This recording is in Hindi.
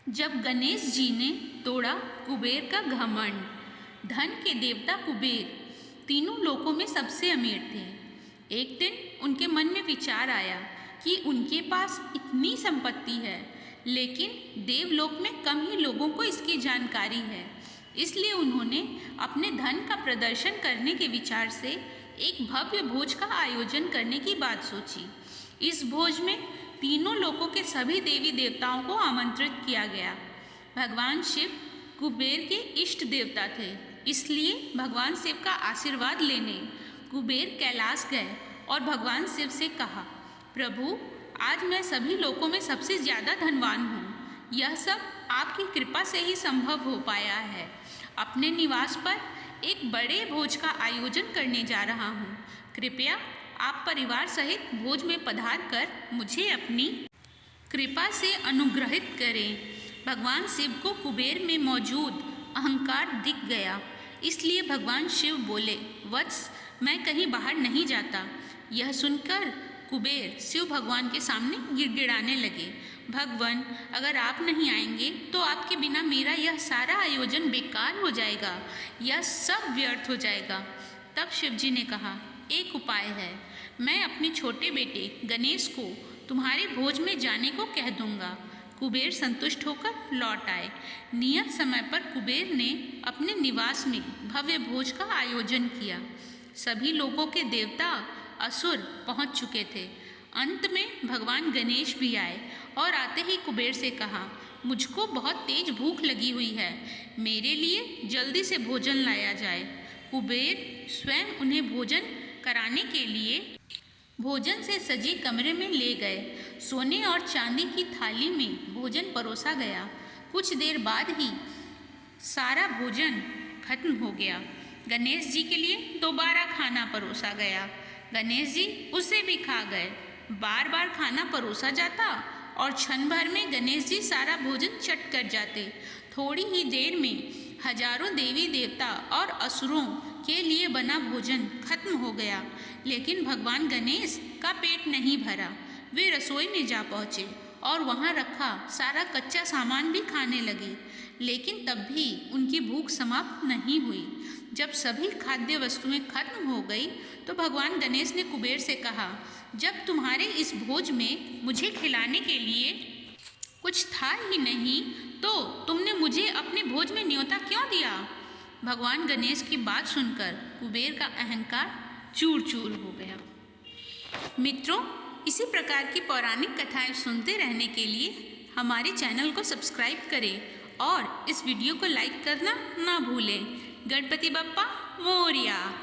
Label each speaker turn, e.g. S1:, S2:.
S1: जब गणेश जी ने तोड़ा कुबेर का घमंड। धन के देवता कुबेर तीनों लोकों में सबसे अमीर थे। एक दिन उनके मन में विचार आया कि उनके पास इतनी संपत्ति है, लेकिन देवलोक में कम ही लोगों को इसकी जानकारी है। इसलिए उन्होंने अपने धन का प्रदर्शन करने के विचार से एक भव्य भोज का आयोजन करने की बात सोची। इस भोज में तीनों लोकों के सभी देवी देवताओं को आमंत्रित किया गया। भगवान शिव कुबेर के इष्ट देवता थे, इसलिए भगवान शिव का आशीर्वाद लेने कुबेर कैलाश गए और भगवान शिव से कहा, प्रभु, आज मैं सभी लोकों में सबसे ज़्यादा धनवान हूँ। यह सब आपकी कृपा से ही संभव हो पाया है। अपने निवास पर एक बड़े भोज का आयोजन करने जा रहा हूँ। कृपया आप परिवार सहित भोज में पधार कर मुझे अपनी कृपा से अनुग्रहित करें। भगवान शिव को कुबेर में मौजूद अहंकार दिख गया, इसलिए भगवान शिव बोले, वत्स, मैं कहीं बाहर नहीं जाता। यह सुनकर कुबेर शिव भगवान के सामने गिड़गिड़ाने लगे, भगवान, अगर आप नहीं आएंगे तो आपके बिना मेरा यह सारा आयोजन बेकार हो जाएगा, यह सब व्यर्थ हो जाएगा। तब शिव जी ने कहा, एक उपाय है, मैं अपने छोटे बेटे गणेश को तुम्हारे भोज में जाने को कह दूंगा। कुबेर संतुष्ट होकर लौट आए। नियत समय पर कुबेर ने अपने निवास में भव्य भोज का आयोजन किया। सभी लोगों के देवता असुर पहुंच चुके थे। अंत में भगवान गणेश भी आए और आते ही कुबेर से कहा, मुझको बहुत तेज भूख लगी हुई है, मेरे लिए जल्दी से भोजन लाया जाए। कुबेर स्वयं उन्हें भोजन कराने के लिए भोजन से सजे कमरे में ले गए। सोने और चांदी की थाली में भोजन परोसा गया। कुछ देर बाद ही सारा भोजन खत्म हो गया। गणेश जी के लिए दोबारा खाना परोसा गया। गणेश जी उसे भी खा गए। बार बार खाना परोसा जाता और क्षण भर में गणेश जी सारा भोजन चट कर जाते। थोड़ी ही देर में हजारों देवी देवता और असुरों के लिए बना भोजन खत्म हो गया, लेकिन भगवान गणेश का पेट नहीं भरा। वे रसोई में जा पहुँचे और वहाँ रखा सारा कच्चा सामान भी खाने लगे, लेकिन तब भी उनकी भूख समाप्त नहीं हुई। जब सभी खाद्य वस्तुएं खत्म हो गई तो भगवान गणेश ने कुबेर से कहा, जब तुम्हारे इस भोज में मुझे खिलाने के लिए कुछ था ही नहीं तो तुमने मुझे अपने भोज में न्योता क्यों दिया? भगवान गणेश की बात सुनकर कुबेर का अहंकार चूर चूर हो गया। मित्रों, इसी प्रकार की पौराणिक कथाएं सुनते रहने के लिए हमारे चैनल को सब्सक्राइब करें और इस वीडियो को लाइक करना ना भूलें। गणपति बप्पा मोरया।